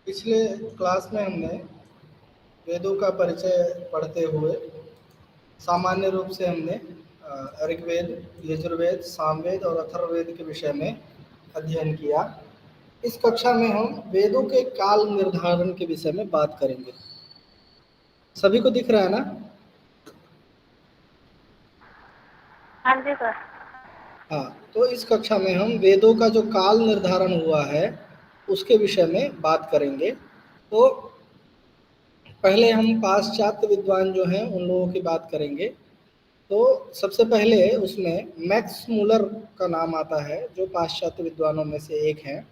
पिछले क्लास में हमने वेदों का परिचय पढ़ते हुए सामान्य रूप से हमने ऋग्वेद, यजुर्वेद, सामवेद और अथर्ववेद के विषय में अध्ययन किया। इस कक्षा में हम वेदों के काल निर्धारण के विषय में बात करेंगे। सभी को दिख रहा है ना? हाँ जी सर। हाँ, तो इस कक्षा में हम वेदों का जो काल निर्धारण हुआ है उसके विषय में बात करेंगे। तो पहले हम पाश्चात्य विद्वान जो हैं उन लोगों की बात करेंगे। तो सबसे पहले उसमें मैक्स मूलर का नाम आता है, जो पाश्चात्य विद्वानों में से एक हैं।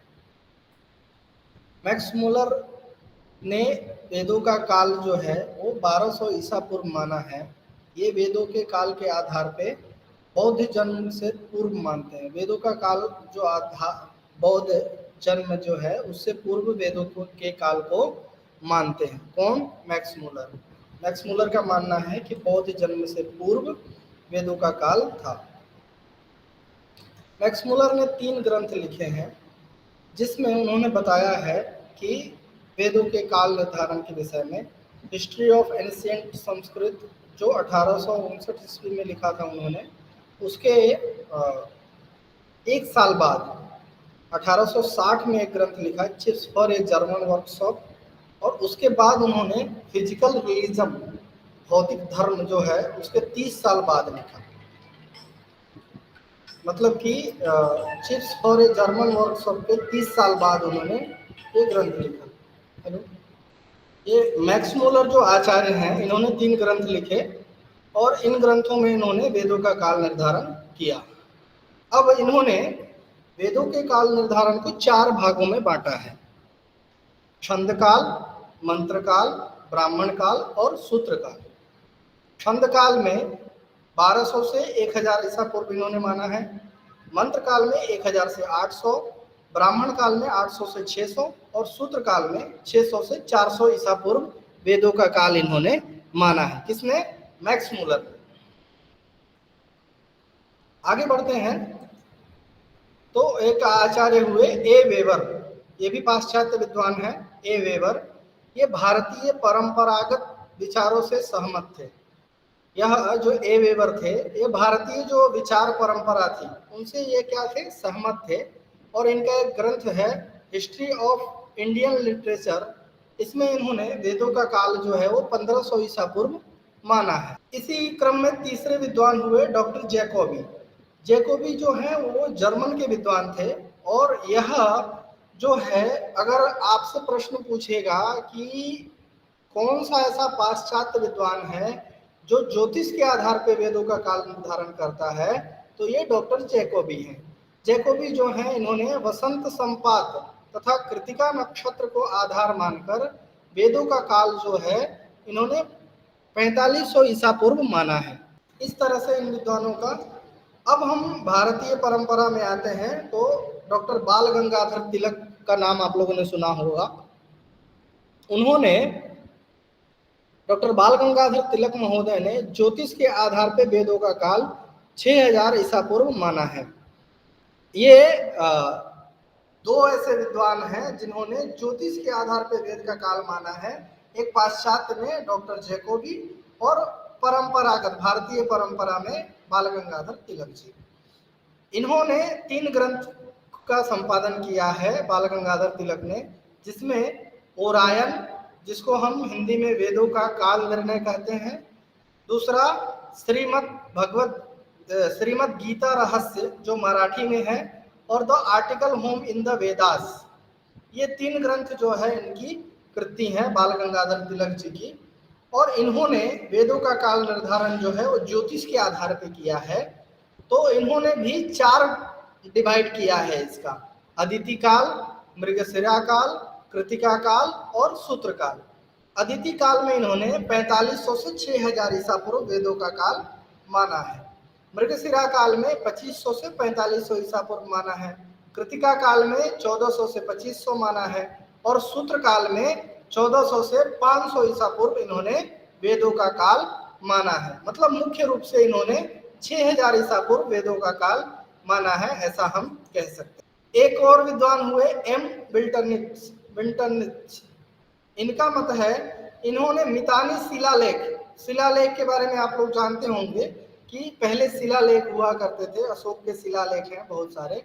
मैक्स मूलर ने वेदों का काल जो है वो 1200 ईसा पूर्व माना है। ये वेदों के काल के आधार पे बौद्ध जन्म से पूर्व मानते हैं। वेदों का काल जो आधार बौद्ध जन्म जो है उससे पूर्व वेदों के काल को मानते हैं। कौन? Max Muller. मैक्स मूलर का मानना है कि बौद्ध जन्म से पूर्व वेदों का काल था। मैक्स मूलर ने 3 ग्रंथ लिखे हैं जिसमें उन्होंने बताया है कि वेदों के काल निर्धारण के विषय में हिस्ट्री ऑफ एंशिएंट संस्कृत जो 1859 ईस्वी में लिखा था उन्होंने, उसके एक साल बाद 1860 में एक ग्रंथ लिखा chips for a German workshop, और उसके बाद उन्होंने फिजिकल रिलीजम भौतिक धर्म जो है उसके 30 साल बाद लिखा। मतलब कि chips for a German workshop के 30 साल बाद उन्होंने ये ग्रंथ लिखा। हेलो, ये मैक्स मूलर जो आचार्य हैं इन्होंने 3 ग्रंथ लिखे और इन ग्रंथों में इन्होंने वेदों का काल निर्धारण किया। अब इन्होंने वेदों के काल निर्धारण को 4 भागों में बांटा है: छंद काल, मंत्र काल, ब्राह्मण काल और सूत्र काल। छंद काल में 1200 से 1000 ईसा पूर्व इन्होंने माना है। मंत्र काल में 1000 से 800, ब्राह्मण काल में 800 से 600 और सूत्र काल में 600 से 400 ईसा पूर्व वेदों का काल इन्होंने माना है। किसने? Max Muller. आगे बढ़ते हैं तो एक आचार्य हुए ए वेबर, ये भी पाश्चात्य विद्वान है। ए वेबर ये भारतीय परंपरागत विचारों से सहमत थे। यह जो ए वेबर थे ये भारतीय जो विचार परंपरा थी उनसे ये क्या थे? सहमत थे। और इनका एक ग्रंथ है हिस्ट्री ऑफ इंडियन लिटरेचर, इसमें इन्होंने वेदों का काल जो है वो 1500 ईसा पूर्व माना है। इसी क्रम में तीसरे विद्वान हुए डॉक्टर जैकोबी। जैकोबी जो है वो जर्मन के विद्वान थे। और यह जो है, अगर आपसे प्रश्न पूछेगा कि कौन सा ऐसा पाश्चात्य विद्वान है जो ज्योतिष के आधार पर वेदों का काल निर्धारण करता है, तो ये डॉक्टर जैकोबी हैं। जैकोबी जो है इन्होंने वसंत संपात तथा कृतिका नक्षत्र को आधार मानकर वेदों का काल जो है इन्होंने 4500 ईसा पूर्व माना है। इस तरह से इन विद्वानों का। अब हम भारतीय परंपरा में आते हैं तो डॉक्टर बाल गंगाधर तिलक का नाम आप लोगों ने सुना होगा। उन्होंने डॉक्टर बाल गंगाधर तिलक महोदय ने ज्योतिष के आधार पर वेदों का काल 6000 ईसा पूर्व माना है। ये दो ऐसे विद्वान हैं जिन्होंने ज्योतिष के आधार पर वेद का काल माना है। एक पाश्चात्य में डॉक्टर जैकोबी और परंपरागत भारतीय परंपरा में बाल गंगाधर तिलक जी। इन्होंने 3 ग्रंथ का संपादन किया है बाल गंगाधर तिलक ने, जिसमें ओरायन, जिसको हम हिंदी में वेदों का काल निर्णय कहते हैं, दूसरा श्रीमद् गीता रहस्य जो मराठी में है, और the article home in the Vedas. ये 3 ग्रंथ जो है इनकी कृति है बाल गंगाधर तिलक जी की। और इन्होंने वेदों का काल निर्धारण जो है वो ज्योतिष के आधार पर किया है। तो इन्होंने भी 4 डिवाइड किया है इसका: अदिति काल, मृगशिरा काल, कृतिका काल और सूत्र काल। अदिति काल में इन्होंने 4500 से 6000 ईसा पूर्व वेदों का काल माना है। मृगशिरा काल में 2500 से 4500 ईसा पूर्व माना है। कृतिका काल में 1400 से 2500 माना है। और सूत्र काल में 1400 से 500 ईसा पूर्व इन्होंने वेदों का काल माना है। मतलब मुख्य रूप से इन्होंने 6000 ईसा पूर्व वेदों का काल माना है, ऐसा हम कह सकते हैं। एक और विद्वान हुए एम विंटरनिच, इनका मत है, इन्होंने मितानी शिलालेख के बारे में आप लोग जानते होंगे कि पहले शिलालेख हुआ करते थे, अशोक के शिलालेख हैं बहुत सारे,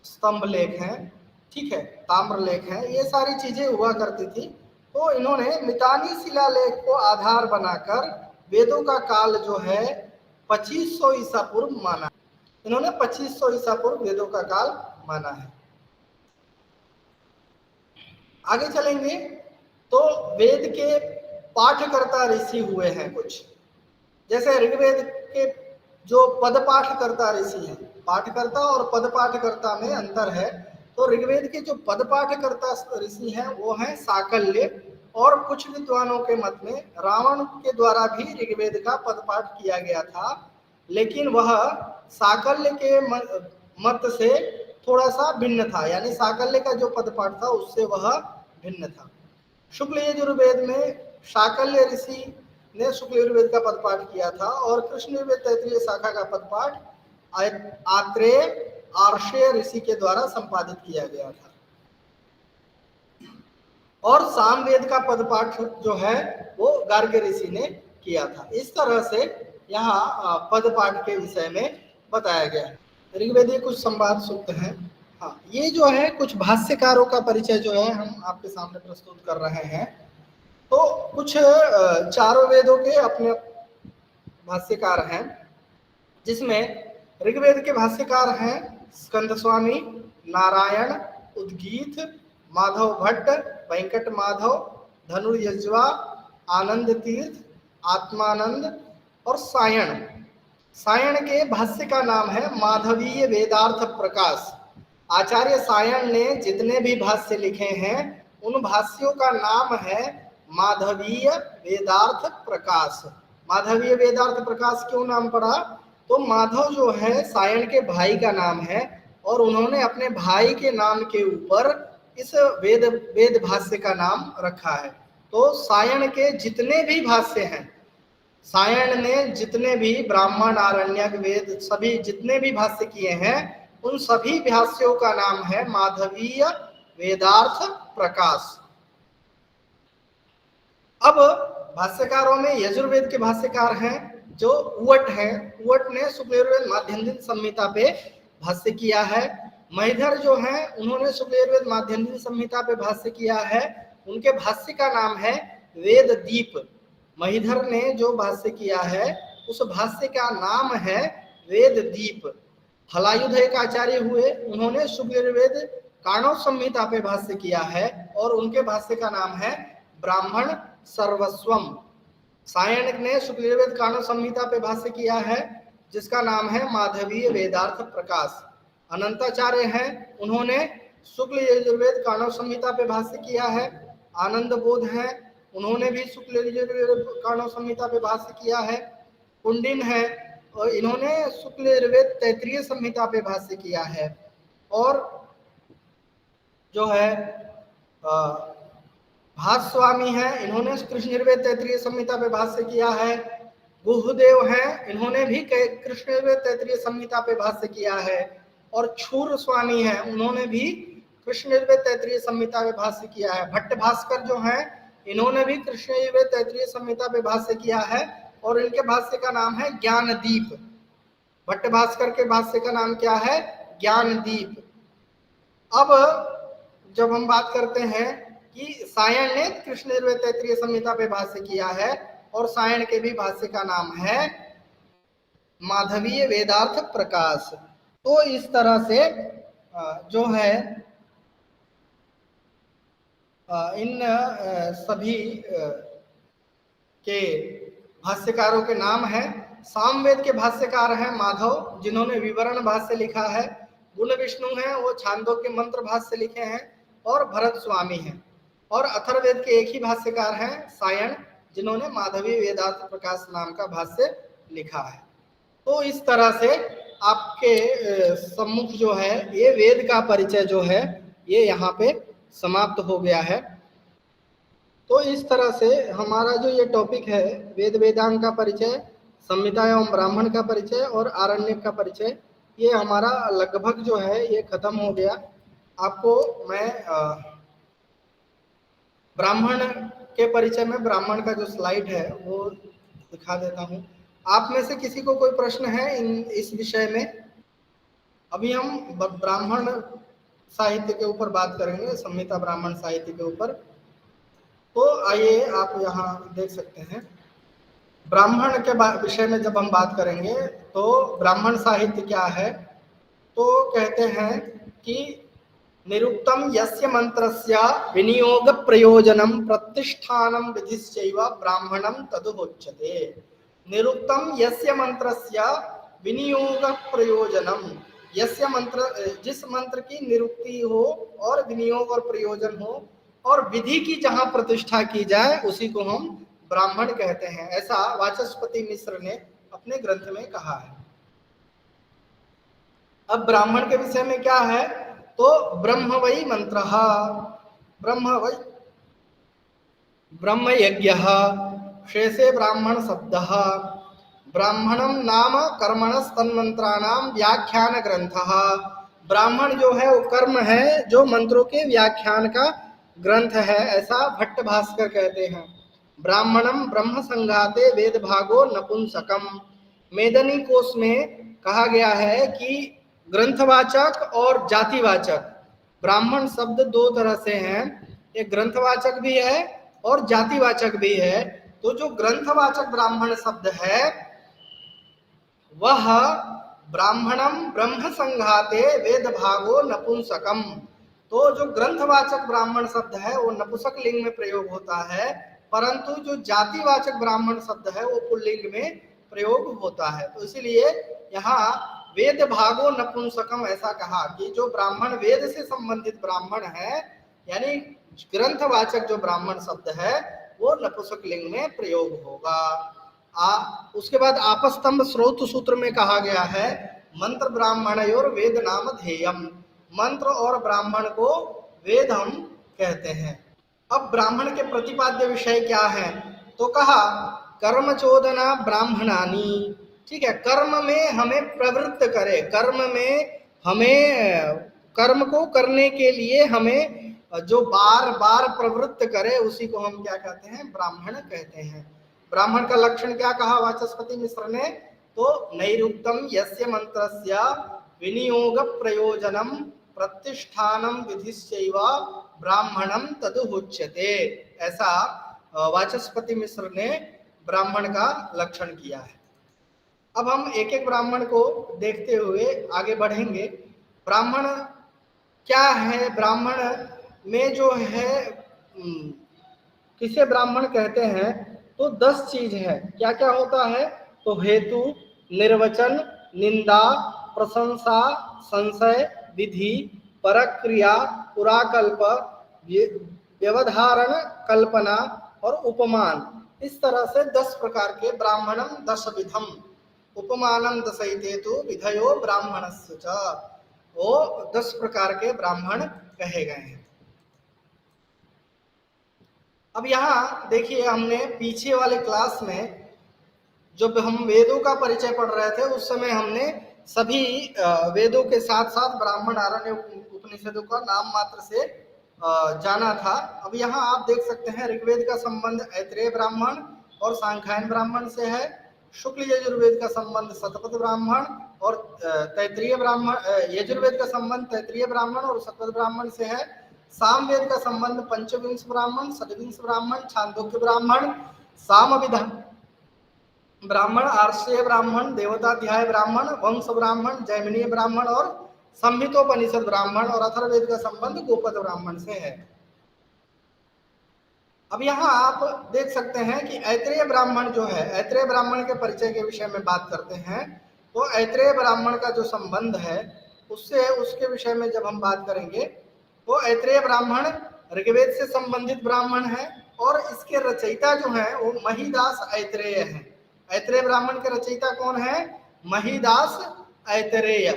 स्तंभ लेख हैं, ठीक है, ताम्र लेख हैं, ये सारी चीजें हुआ करती थी। तो इन्होंने मितानी शिलालेख को आधार बनाकर वेदों का काल जो है 2500 ईसा पूर्व माना। इन्होंने 2500 ईसा पूर्व वेदों का काल माना है। आगे चलेंगे तो वेद के पाठकर्ता ऋषि हुए हैं कुछ, जैसे ऋग्वेद के जो पद पाठकर्ता ऋषि हैं, पाठकर्ता और पद पाठकर्ता में अंतर है। तो ऋग्वेद के जो पद पाठकर्ता ऋषि हैं वो हैं साकल्य, और कुछ विद्वानों के मत में रावण के द्वारा भी ऋग्वेद का पद पाठ किया गया था, लेकिन वह साकल्य के मत से थोड़ा सा भिन्न था, यानी साकल्य का जो पद पाठ था उससे वह भिन्न था। शुक्ल यजुर्वेद में साकल्य ऋषि ने शुक्ल यजुर्वेद का पद पाठ किया था, और कृष्ण यजुर्वेद तैत्तिरीय शाखा का पद पाठ आत्रेय आर्षेय ऋषि के द्वारा संपादित किया गया था, और सामवेद का पद पाठ जो है वो गार्ग्य ऋषि ने किया था। इस तरह से यहाँ पद पाठ के विषय में बताया गया है। ऋग्वेदीय कुछ संवाद सूक्त हैं। हाँ, ये जो है कुछ भाष्यकारों का परिचय जो है हम आपके सामने प्रस्तुत कर रहे हैं। तो कुछ चारों वेदों के अपने भाष्यकार हैं, जिसमें ऋग्वेद के भाष्यकार हैं स्कंद स्वामी, नारायण, उद्गीत, माधव भट्ट, वेंकट माधव, धनुर्यज्वा, आनंद तीर्थ, आत्मानंद और सायण। सायण के भाष्य का नाम है माधवीय वेदार्थ प्रकाश। आचार्य सायण ने जितने भी भाष्य लिखे हैं उन भाष्यों का नाम है माधवीय वेदार्थ प्रकाश। माधवीय वेदार्थ प्रकाश क्यों नाम पड़ा? तो माधव जो है सायण के भाई का नाम है, और उन्होंने अपने भाई के नाम के ऊपर इस वेद भाष्य का नाम रखा है। तो सायण के जितने भी भाष्य हैं, सायण ने जितने भी ब्राह्मण, आरण्यक, वेद सभी जितने भी भाष्य किए हैं उन सभी भाष्यों का नाम है माधवीय वेदार्थ प्रकाश। अब भाष्यकारों में यजुर्वेद के भाष्यकार हैं जो उवट हैं। उवट ने शुक्ल यजुर्वेद माध्यन्दिन संहिता पे भाष्य किया है। महिधर जो हैं उन्होंने शुक्ल यजुर्वेद माध्यन्दिन संहिता पे भाष्य किया है। उनके भाष्य का नाम है वेद दीप। महिधर ने जो भाष्य किया है उस भाष्य का नाम है वेद दीप। हलायुध एक आचार्य हुए, उन्होंने शुक्ल यजुर्वेद काणव संहिता पे भाष्य किया है, और उनके भाष्य का नाम है ब्राह्मण सर्वस्वम। सायण ने शुक्ल यजुर्वेद काणव संहिता पे भाष्य किया है जिसका नाम है माधवीय वेदार्थ प्रकाश। अनंताचार्य हैं, उन्होंने शुक्ल यजुर्वेद काणव संहिता पे भाष्य किया है। आनंद बोध हैं, उन्होंने भी शुक्ल यजुर्वेद काणव संहिता पे भाष्य किया है। कुंडिन है, और इन्होंने शुक्ल यजुर्वेद तैत्तिरीय संहिता पे भाष्य किया है। और जो है भास्वामी हैं, इन्होंने कृष्ण यजुर्वेद तैत्तिरीय संहिता पे भाष्य किया है। गुहदेव हैं, इन्होंने भी कृष्ण यजुर्वेद तैत्तिरीय संहिता पे भाष्य किया है। और छूर स्वामी हैं, उन्होंने भी कृष्ण यजुर्वेद तैत्तिरीय संहिता पे भाष्य किया है। भट्ट भास्कर जो हैं, इन्होंने भी कृष्ण यजुर्वेद तैत्तिरीय संहिता पे भाष्य किया है, और इनके भाष्य का नाम है ज्ञानदीप। भट्ट भास्कर के भाष्य का नाम क्या है? ज्ञानदीप। अब जब हम बात करते हैं कि सायण ने कृष्ण यजुर्वेद तैत्तिरीय संहिता पे भाष्य किया है, और सायण के भी भाष्य का नाम है माधवीय वेदार्थ प्रकाश। तो इस तरह से जो है इन सभी के भाष्यकारों के नाम हैं। सामवेद के भाष्यकार हैं माधव, जिन्होंने विवरण भाष्य लिखा है। गुण विष्णु हैं, वो छांदोग्य मंत्र भाष्य लिखे हैं। और भरत स्वामी हैं। और अथर्ववेद के एक ही भाष्यकार हैं सायण, जिन्होंने माधवीय वेदार्थ प्रकाश नाम का भाष्य लिखा है। तो इस तरह से आपके सम्मुख जो है ये वेद का परिचय जो है ये यहाँ पे समाप्त हो गया है। तो इस तरह से हमारा जो ये टॉपिक है वेद वेदांग का परिचय, संहिता एवं ब्राह्मण का परिचय और आरण्यक का परिचय, ये हमारा लगभग जो है ये खत्म हो गया। आपको मैं ब्राह्मण के परिचय में ब्राह्मण का जो स्लाइड है वो दिखा देता हूँ। आप में से किसी को कोई प्रश्न है इस विषय में? अभी हम ब्राह्मण साहित्य के ऊपर बात करेंगे, संहिता ब्राह्मण साहित्य के ऊपर। तो आइए आप यहाँ देख सकते हैं, ब्राह्मण के विषय में जब हम बात करेंगे तो ब्राह्मण साहित्य क्या है, तो कहते हैं कि निरुक्तम यस्य मंत्रस्य विनियोग प्रयोजनम प्रतिष्ठानम विधिश्चैव ब्राह्मणम तदुच्यते। निरुक्तम यस्य मंत्रस्य विनियोग प्रयोजनम, यस्य मंत्र, जिस मंत्र की निरुक्ति हो और विनियोग और प्रयोजन हो और विधि की जहां प्रतिष्ठा की जाए उसी को हम ब्राह्मण कहते हैं, ऐसा वाचस्पति मिश्र ने अपने ग्रंथ में कहा है। अब ब्राह्मण के विषय में क्या है, तो ब्रह्म वै मंत्रः, ब्रह्म वै ब्रह्म यज्ञः, शेषे ब्राह्मण शब्दः, ब्राह्मणम नाम कर्मणस तन्मंत्राणाम व्याख्यान ग्रंथः। ब्राह्मण जो है वो कर्म है जो मंत्रों के व्याख्यान का ग्रंथ है, ऐसा भट्ट भास्कर कहते हैं। ब्राह्मणम ब्रह्म संघाते वेद भागो नपुंसकम। मेदनी कोश में कहा गया है कि ग्रंथवाचक और जातिवाचक, ब्राह्मण शब्द दो तरह से हैं, एक ग्रंथवाचक भी है और जातिवाचक भी है। तो जो ग्रंथवाचक ब्राह्मण शब्द है वह ब्राह्मणम ब्रह्म संघाते वेद भागो नपुंसकम। तो जो ग्रंथवाचक ब्राह्मण शब्द है वो नपुंसक लिंग में प्रयोग होता है, परंतु जो जातिवाचक ब्राह्मण शब्द है वो पुल्लिंग में प्रयोग होता है। तो इसीलिए यहाँ वेद भागो नपुंसकम ऐसा कहा कि जो ब्राह्मण वेद से संबंधित ब्राह्मण है, यानी ग्रंथवाचक जो ब्राह्मण शब्द है वो नपुंसक लिंग में प्रयोग होगा। उसके बाद आपस्तंभ स्रोत सूत्र में कहा गया है मंत्र ब्राह्मणयोर वेद नाम ध्येयम, मंत्र और ब्राह्मण को वेद हम कहते हैं। अब ब्राह्मण के प्रतिपाद्य विषय क्या है, तो कहा कर्म चोदना ब्राह्मणानी, ठीक है, कर्म में हमें प्रवृत्त करे, कर्म में हमें कर्म को करने के लिए हमें जो बार बार प्रवृत्त करे उसी को हम क्या कहते हैं, ब्राह्मण कहते हैं। ब्राह्मण का लक्षण क्या कहा वाचस्पति मिश्र ने, तो नैरुक्तम यस्य मंत्रस्य विनियोग प्रयोजनम प्रतिष्ठानम विधिश्चैव ब्राह्मणम तदुच्यते, ऐसा वाचस्पति मिश्र ने ब्राह्मण का लक्षण किया है। अब हम एक एक ब्राह्मण को देखते हुए आगे बढ़ेंगे। ब्राह्मण क्या है, ब्राह्मण में जो है किसे ब्राह्मण कहते हैं, तो 10 चीज है। क्या क्या होता है, तो हेतु, निर्वचन, निंदा, प्रशंसा, संशय, विधि, परक्रिया, पुराकल्प, व्यवधारण, कल्पना और उपमान, इस तरह से 10 प्रकार के ब्राह्मणम 10 विधम उपमानम दशैतेतु विधयो ब्राह्मणस्य च, वो 10 प्रकार के ब्राह्मण कहे गए हैं। अब यहाँ देखिए, हमने पीछे वाले क्लास में जब हम वेदों का परिचय पढ़ रहे थे उस समय हमने सभी वेदों के साथ साथ ब्राह्मण आरण्य उपनिषदों का नाम मात्र से जाना था। अब यहाँ आप देख सकते हैं ऋग्वेद का संबंध ऐत्रेय ब्राह्मण और सांख्यायन ब्राह्मण से है, शुक्ल यजुर्वेद का संबंध शतपथ ब्राह्मण और तैत्रीय ब्राह्मण, यजुर्वेद का संबंध तैत्रीय ब्राह्मण और शतपथ ब्राह्मण से है, सामवेद का संबंध पंचविंश ब्राह्मण, षड्विंश ब्राह्मण, छांदोग्य ब्राह्मण, सामविधा ब्राह्मण, आर्षेय ब्राह्मण, देवताध्याय ब्राह्मण, वंश ब्राह्मण, जैमिनीय ब्राह्मण और संहितोपनिषद ब्राह्मण, और अथर्ववेद का संबंध गोपद ब्राह्मण से है। अब यहाँ आप देख सकते हैं कि ऐत्रेय ब्राह्मण जो है, ऐत्रेय ब्राह्मण के परिचय के विषय में बात करते हैं, तो ऐत्रेय ब्राह्मण का जो संबंध है उससे, उसके विषय में जब हम बात करेंगे तो ऐत्रेय ब्राह्मण ऋग्वेद से संबंधित ब्राह्मण है और इसके रचयिता जो है वो महीदास ऐत्रेय है। ऐत्रेय ब्राह्मण के रचयिता कौन है, महीदास ऐत्रेय।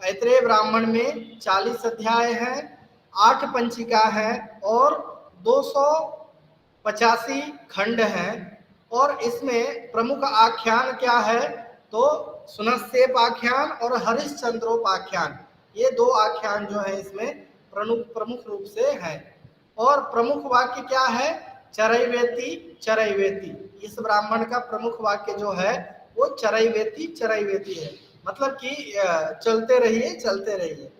ऐत्रेय ब्राह्मण में 40 अध्याय हैं, 8 पंचिका हैं और 285 खंड हैं, और इसमें प्रमुख आख्यान क्या है, तो सुनस्येपाख्यान और हरिश्चंद्रोपाख्यान, ये 2 आख्यान जो है इसमें प्रमुख रूप से हैं। और प्रमुख वाक्य क्या है? चरैवेति चरैवेति। इस ब्राह्मण का प्रमुख वाक्य जो है वो चरैवेति चरैवेति है, मतलब कि चलते रहिए चलते रहिए।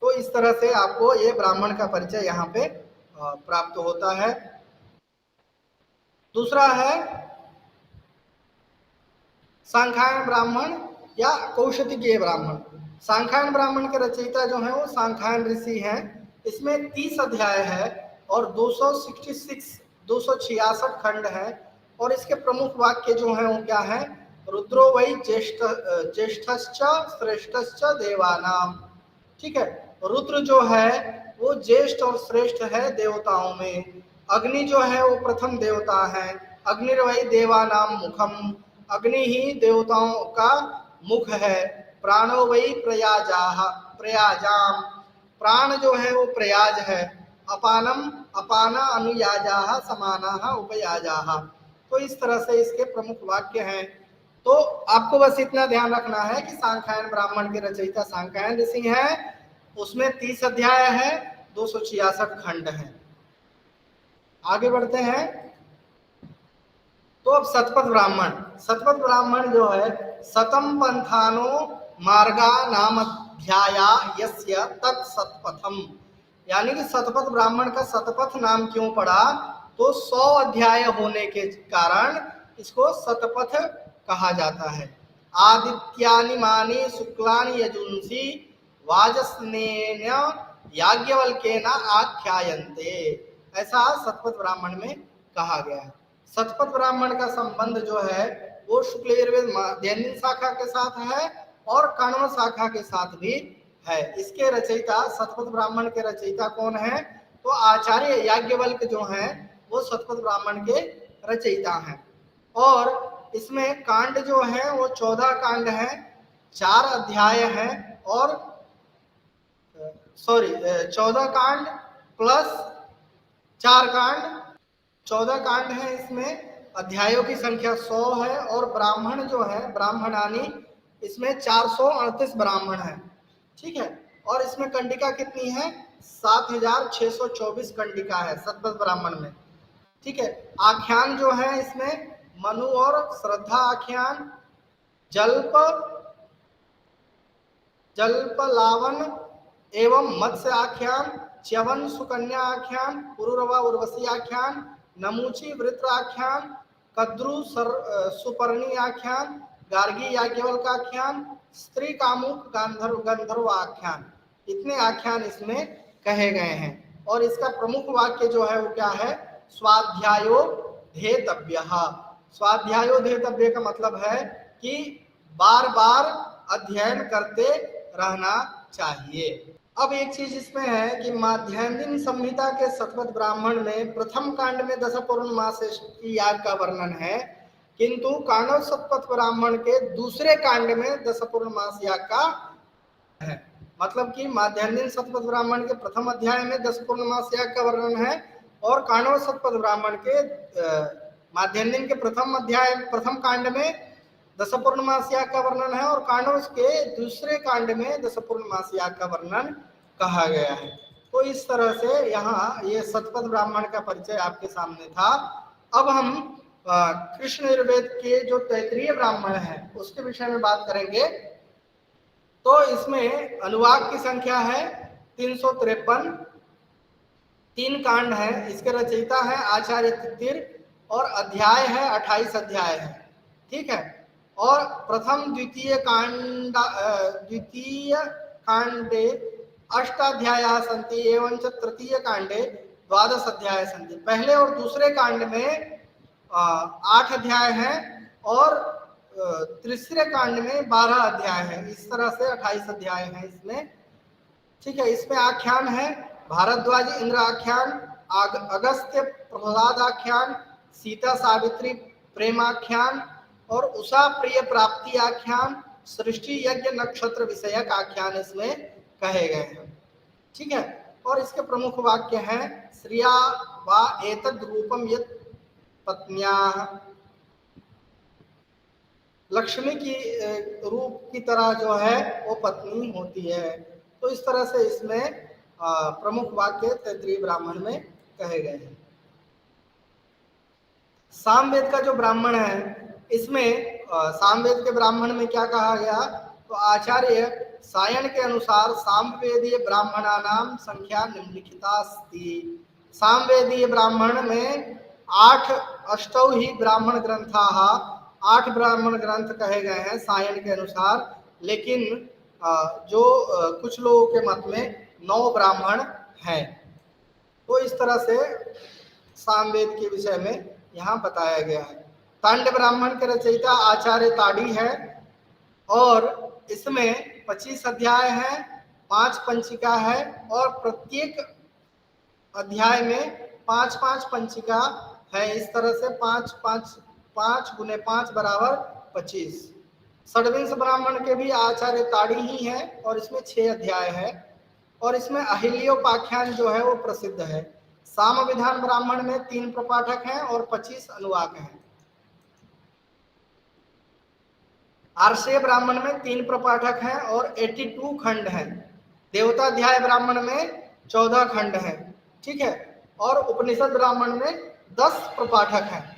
तो इस तरह से आपको ये ब्राह्मण का परिचय यहाँ पे प्राप्त होता है। दूसरा है सांख्यायन ब्राह्मण या कौशिकीय ब्राह्मण। सांख्यायन ब्राह्मण के रचयिता जो है वो सांख्यायन ऋषि हैं। इसमें 30 अध्याय है और 266 खंड है। और इसके प्रमुख वाक्य जो है वो क्या है? रुद्रो वै ज्येष्ठश्च श्रेष्ठश्च देवानाम। ठीक है, रुद्र जो है वो ज्येष्ठ और श्रेष्ठ है देवताओं में। अग्नि जो है वो प्रथम देवता है। अग्निर्वै देवानाम मुखम, अग्नि ही देवताओं का मुख है। प्राणो वै प्रयाजाः प्रयाजाम, प्राण जो है वो प्रयाज है। अपानम अपाना अनुयाजाः समानाः उपयाजाः। तो इस तरह से इसके प्रमुख वाक्य हैं। तो आपको बस इतना ध्यान रखना है कि सांख्यायन ब्राह्मण के रचयिता सांख्यायन ऋषि हैं। उसमें 30 अध्याय है, 266 खंड है। आगे बढ़ते हैं। तो अब शतपथ ब्राह्मण। शतपथ ब्राह्मण जो है शतम पंथानो मार्गा नामध्याया यस्य तत् शतपथम, यानी कि शतपथ ब्राह्मण का शतपथ नाम क्यों पड़ा? तो 100 अध्याय होने के कारण इसको शतपथ कहा जाता है। आदित्यानि मानि शुक्लानि यजुंसि वाजस्नेन याज्ञवल्केन आख्यायन्ते, ऐसा शतपथ ब्राह्मण में कहा गया है। शतपथ ब्राह्मण का संबंध जो है वो शुक्ल यजुर्वेद माध्ययन शाखा के साथ है और कण्व शाखा के साथ भी है। इसके रचयिता शतपथ ब्राह्मण के रचयिता कौन है? तो आचार्य याज्ञवल्क जो हैं वो शतपथ ब्राह्मण के रचयिता हैं। और इसमें कांड जो है वो 14 कांड है, 4 अध्याय हैं और 14 कांड प्लस 4 कांड, 14 कांड है। इसमें अध्यायों की संख्या 100 है और ब्राह्मण जो है ब्राह्मणानी, इसमें 438 ब्राह्मण है। ठीक है, और इसमें कंडिका कितनी है? 7624 कंडिका है शतपथ ब्राह्मण में। ठीक है, आख्यान जो है इसमें मनु और श्रद्धा आख्यान, जल्प जल्पलावन एवं मत्स्य आख्यान, च्यवन सुकन्या आख्यान, पुरुरवा उर्वशी आख्यान, नमूची वृत्र आख्यान, कद्रु सुपर्णी आख्यान, गार्गी याज्ञवल्क आख्यान, स्त्री कामुक गंधर्व आख्यान, इतने आख्यान इसमें कहे गए हैं। और इसका प्रमुख वाक्य जो है वो क्या है? स्वाध्यायो धेतव्यः। स्वाध्यायो धेतव्य का मतलब है कि बार बार अध्ययन करते रहना चाहिए। अब एक चीज इसमें है कि माध्यान्ह संहिता के शतपथ ब्राह्मण में प्रथम कांड में दश पौर्णमास की याग का वर्णन है, किंतु कांडव शतपथ ब्राह्मण के दूसरे कांड में दश पौर्णमास याग का है। मतलब कि माध्यान्ह शतपथ ब्राह्मण के प्रथम अध्याय में दश पौर्णमास याग का वर्णन है और कांडव शतपथ ब्राह्मण के माध्यान्ह के प्रथम कांड में दश पूर्णमास याग का वर्णन है और कांडव के दूसरे कांड में दश पूर्णमास याग का वर्णन कहा गया है। तो इस तरह से यहाँ ये शतपथ ब्राह्मण का परिचय आपके सामने था। अब हम कृष्ण यजुर्वेद के जो तैत्तिरीय ब्राह्मण है उसके विषय में बात करेंगे। तो इसमें अनुवाक की संख्या है 353, 3 कांड है। इसके रचयिता है आचार्य तित्तिर और अध्याय है 28 अध्याय है। ठीक है, और प्रथम द्वितीय कांडे अष्टाध्यायाः सन्ति एवं च तृतीय कांडे 12 अध्याय सन्ति। पहले और दूसरे कांड में 8 अध्याय हैं और तीसरे कांड में 12 अध्याय हैं। इस तरह से 28 अध्याय हैं इसमें। ठीक है, इसमें आख्यान है भारद्वाज इंद्र आख्यान, अगस्त्य प्रहलाद आख्यान, सीता सावित्री प्रेमाख्यान और उषा प्रिय प्राप्ति आख्यान, सृष्टि यज्ञ नक्षत्र विषयक आख्यान इसमें कहे गए हैं। ठीक है, और इसके प्रमुख वाक्य हैं श्रिया वा एतद् रूपम यत् पत्न्याः, लक्ष्मी की रूप की तरह जो है वो पत्नी होती है। तो इस तरह से इसमें प्रमुख वाक्य तैत्तिरीय ब्राह्मण में कहे गए हैं। सामवेद का जो ब्राह्मण है, इसमें सामवेद के ब्राह्मण में क्या कहा गया, तो आचार्य सायन के अनुसार सामवेदीय ब्राह्मणानाम संख्या निम्नलिखितास्ति। सामवेदीय ब्राह्मण में 8 ही ब्राह्मण ग्रंथाः, 8 ब्राह्मण ग्रंथ कहे गए हैं सायन के अनुसार, लेकिन जो कुछ लोगों के मत में 9 ब्राह्मण हैं। तो इस तरह से सामवेद के विषय में यहाँ बताया गया है। तांड ब्राह्मण के रचयिता आचार्य ताड़ी है और इसमें 25 अध्याय हैं, 5 पंचिका है और प्रत्येक अध्याय में 5-5 पंचिका है। इस तरह से 5 गुने 5 बराबर 25। षड्विंश ब्राह्मण के भी आचार्य ताड़ी ही है और इसमें 6 अध्याय है और इसमें अहिल्योपाख्यान जो है वो प्रसिद्ध है। साम विधान ब्राह्मण में 3 प्रपाठक हैं और 25 अनुवाक हैं। आर्षेय ब्राह्मण में 3 प्रपाठक हैं और 82 खंड हैं। देवताध्याय ब्राह्मण में 14 खंड हैं, ठीक है, और उपनिषद ब्राह्मण में 10 प्रपाठक हैं।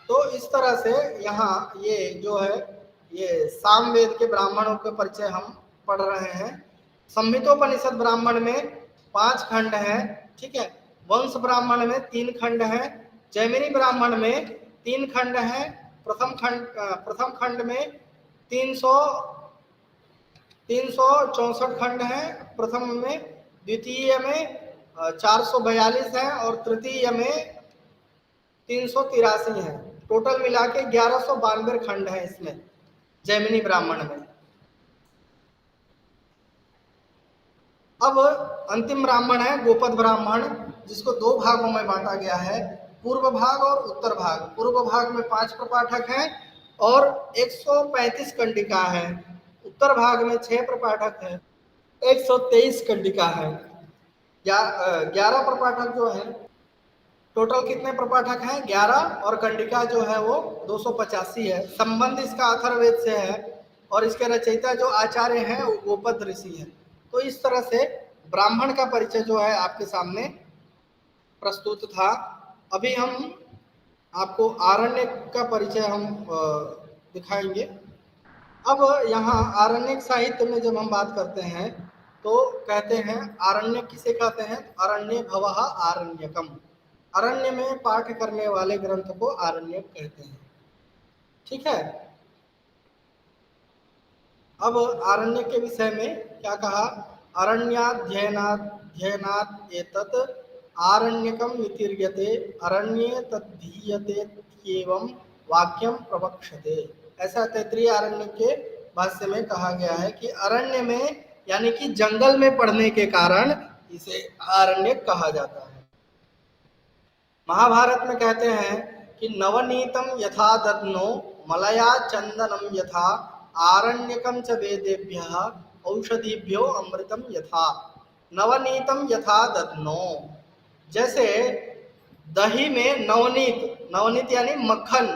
तो इस तरह से यहाँ ये जो है ये सामवेद के ब्राह्मणों के परिचय हम पढ़ रहे हैं। संहितोपनिषद ब्राह्मण में 5 खंड हैं, ठीक है। वंश ब्राह्मण में 3 खंड हैं। जैमिनी ब्राह्मण में 3 खंड हैं। प्रथम खंड में 364 खंड हैं प्रथम में, द्वितीय में 442 हैं और तृतीय में 383 हैं। टोटल मिला के 1192 खंड हैं इसमें जैमिनी ब्राह्मण में। अब अंतिम ब्राह्मण है गोपद ब्राह्मण, जिसको 2 भागों में बांटा गया है, पूर्व भाग और उत्तर भाग। पूर्व भाग में 5 प्रपाठक हैं और 135 कंडिका है। उत्तर भाग में 6 प्रपाठक हैं, 123 कंडिका है। 11 प्रपाठक जो है, टोटल कितने प्रपाठक हैं 11, और कंडिका जो है वो 285 है। संबंध इसका अथर्ववेद से है और इसके रचयिता जो आचार्य हैं वो गोपद ऋषि है। तो इस तरह से ब्राह्मण का परिचय जो है आपके सामने प्रस्तुत था। अभी हम आपको आरण्यक का परिचय हम दिखाएंगे। अब यहाँ आरण्यक साहित्य में जब हम बात करते हैं तो कहते हैं आरण्यक किसे कहते हैं, अरण्य भवः आरण्यकम। अरण्य में पाठ करने वाले ग्रंथ को आरण्यक कहते हैं, ठीक है। अब आरण्य के विषय में क्या कहा, अरण्याध्ययनात् एतत् आरण्यकम नितीर्यते अरण्ये तद्धीयते एवं वाक्यम प्रवक्षते। ऐसा तैत्तिरीय आरण्य के भाष्य में कहा गया है कि अरण्य में यानी कि जंगल में पढ़ने के कारण इसे आरण्यक कहा जाता है। महाभारत में कहते हैं कि नवनीतम यथा दद्नो मलया चंदनम यथा आरण्यकम च वेदेभ्यः औषधिभ्यो अमृतम यथा। नवनीतम यथा दद्नो, जैसे दही में नवनीत, नवनीत यानी मक्खन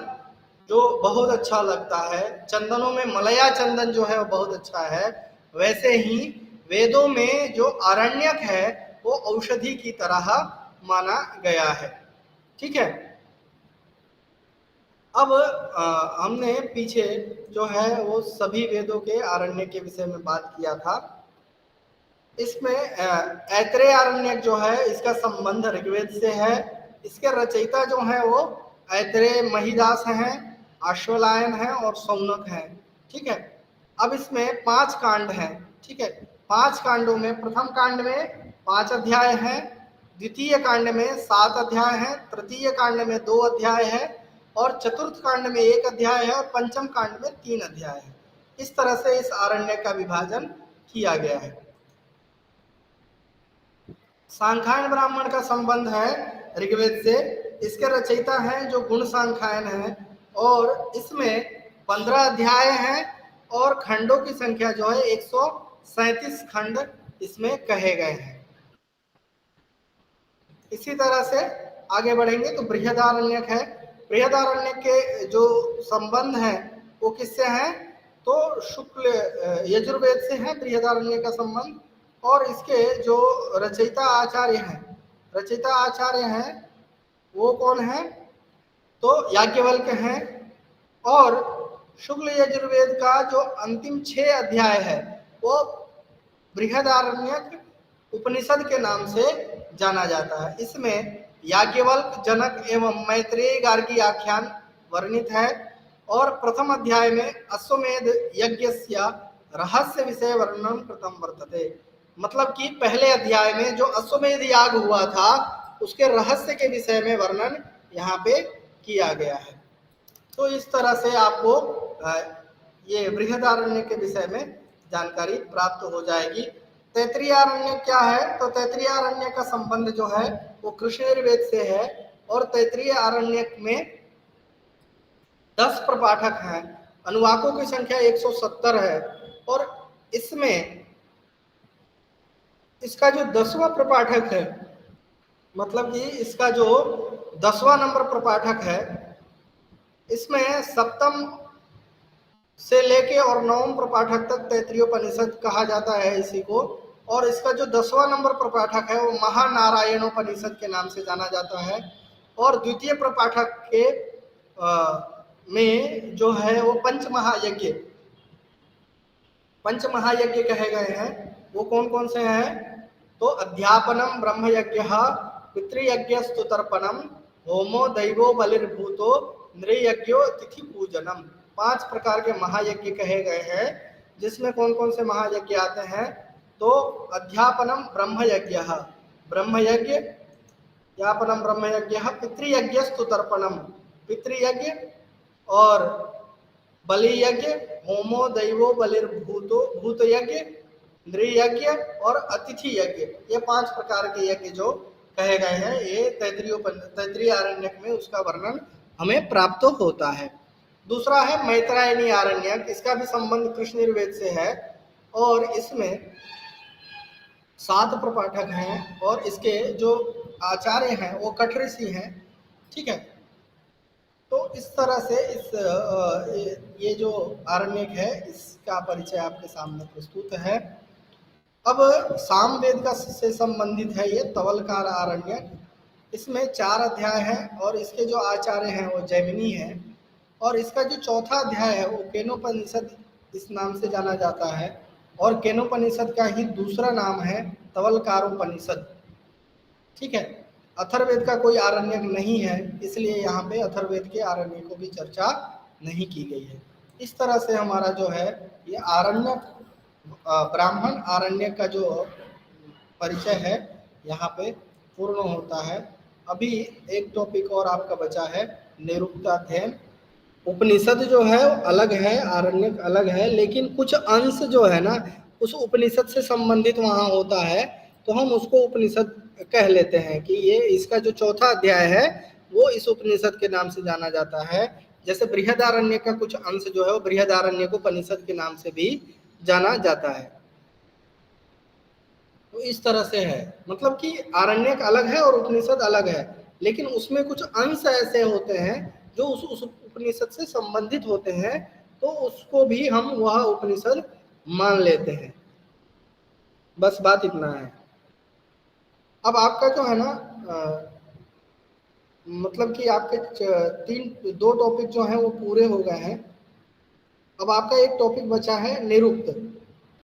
जो बहुत अच्छा लगता है, चंदनों में मलया चंदन जो है वो बहुत अच्छा है, वैसे ही वेदों में जो आरण्यक है वो औषधि की तरह माना गया है, ठीक है। अब हमने पीछे जो है वो सभी वेदों के आरण्य के विषय में बात किया था। इसमें ऐत्रेय आरण्यक जो है इसका संबंध ऋग्वेद से है। इसके रचयिता जो है वो ऐत्रेय महिदास हैं, अश्वलायन हैं और सौनक हैं, ठीक है। अब इसमें 5 कांड हैं, ठीक है। 5 कांडों में प्रथम कांड में 5 अध्याय हैं, द्वितीय कांड में 7 अध्याय हैं, तृतीय कांड में 2 अध्याय है और चतुर्थ कांड में 1 अध्याय है और पंचम कांड में 3 अध्याय है। इस तरह से इस आरण्य का विभाजन किया गया है। सांख्यायन ब्राह्मण का संबंध है ऋग्वेद से। इसके रचयिता हैं जो गुण सांख्यायन है और इसमें 15 अध्याय हैं और खंडों की संख्या जो है 137 खंड इसमें कहे गए हैं। इसी तरह से आगे बढ़ेंगे तो बृहदारण्यक है। बृहदारण्यक के जो संबंध है वो किससे हैं, तो शुक्ल यजुर्वेद से है बृहदारण्यक का संबंध। और इसके जो रचयिता आचार्य हैं वो कौन है? तो याज्ञवल्क्य हैं। और शुक्ल यजुर्वेद का जो अंतिम 6 अध्याय है वो बृहदारण्यक उपनिषद के नाम से जाना जाता है। इसमें याज्ञवल्क्य, जनक एवं मैत्रेय गार्गी आख्यान वर्णित है। और प्रथम अध्याय में अश्वमेध यज्ञस्य रहस्य विषय वर्णन कृतम वर्तते। मतलब कि पहले अध्याय में जो अश्वमेध याग हुआ था उसके रहस्य के विषय में वर्णन यहाँ पे किया गया है। तो इस तरह से आपको ये बृहदारण्य के विषय में जानकारी प्राप्त हो जाएगी। तैत्तिरीयारण्य क्या है? तो तैत्तिरीयारण्य का संबंध जो है वो कृष्ण यजुर्वेद से है। और तैत्तिरीयारण्य में 10 प्रपाठक हैं, अनुवाकों की संख्या 170 है। और इसमें इसका जो 10वां प्रपाठक है, मतलब कि इसका जो 10वां नंबर प्रपाठक है, इसमें सप्तम से लेके और 9वें प्रपाठक तक तैत्तिरीयोपनिषद कहा जाता है इसी को। और इसका जो 10वां नंबर प्रपाठक है वो महानारायणोपनिषद के नाम से जाना जाता है। और द्वितीय प्रपाठक के में जो है वो पंच महायज्ञ कहे गए हैं। वो कौन कौन से हैं? तो अध्यापनम ब्रह्मयज्ञ, पितृयज्ञस्तु तर्पणम, होमो दैवो बलिर्भूतो, नृयज्ञो तिथि पूजनम। 5 प्रकार के महायज्ञ कहे गए हैं। जिसमें कौन कौन से महायज्ञ आते हैं? तो अध्यापनम ब्रह्मयज्ञ, यापनम ब्रह्मयज्ञ, पितृयज्ञस्तु तर्पणम पितृयज्ञ, और बलियज्ञ, होमो दैवो बलिर्भूतो भूतयज्ञ, नृयज्ञ और अतिथि यज्ञ। ये 5 प्रकार के यज्ञ जो कहे गए हैं ये तैत्तिरीयारण्यक में उसका वर्णन हमें प्राप्त होता है। दूसरा है मैत्रायणी आरण्यक। इसका भी संबंध कृष्ण यजुर्वेद से है। और इसमें 7 प्रपाठक हैं और इसके जो आचार्य हैं वो कठ ऋषि हैं। ठीक है, तो इस तरह से ये जो आरण्यक है इसका परिचय आपके सामने प्रस्तुत है। अब सामवेद का से संबंधित है ये तवलकार आरण्यक। इसमें 4 अध्याय हैं और इसके जो आचार्य हैं वो जैमिनी हैं। और इसका जो चौथा अध्याय है वो केनोपनिषद इस नाम से जाना जाता है। और केनोपनिषद का ही दूसरा नाम है तवलकारोपनिषद। ठीक है, अथर्ववेद का कोई आरण्यक नहीं है, इसलिए यहाँ पे अथर्ववेद के आरण्यकों की चर्चा नहीं की गई है। इस तरह से हमारा जो है ये आरण्यक ब्राह्मण आरण्यक का जो परिचय है यहाँ पे पूर्ण होता है। अभी एक टॉपिक और आपका बचा है, निरुक्ताध्ययन। उपनिषद जो है अलग है, आरण्यक अलग है, लेकिन कुछ अंश जो है ना उस उपनिषद से संबंधित वहाँ होता है, तो हम उसको उपनिषद कह लेते हैं कि ये इसका जो चौथा अध्याय है वो इस उपनिषद के नाम से जाना जाता है। जैसे बृहदारण्य का कुछ अंश जो है वो बृहदारण्यक उपनिषद के नाम से भी जाना जाता है। तो इस तरह से है, मतलब कि आरण्यक अलग है और उपनिषद अलग है, लेकिन उसमें कुछ अंश ऐसे होते हैं जो उस उपनिषद से संबंधित होते हैं, तो उसको भी हम वह उपनिषद मान लेते हैं। बस बात इतना है। अब आपका जो है ना मतलब कि आपके 2 टॉपिक जो हैं वो पूरे हो गए हैं। अब आपका एक टॉपिक बचा है निरुक्त।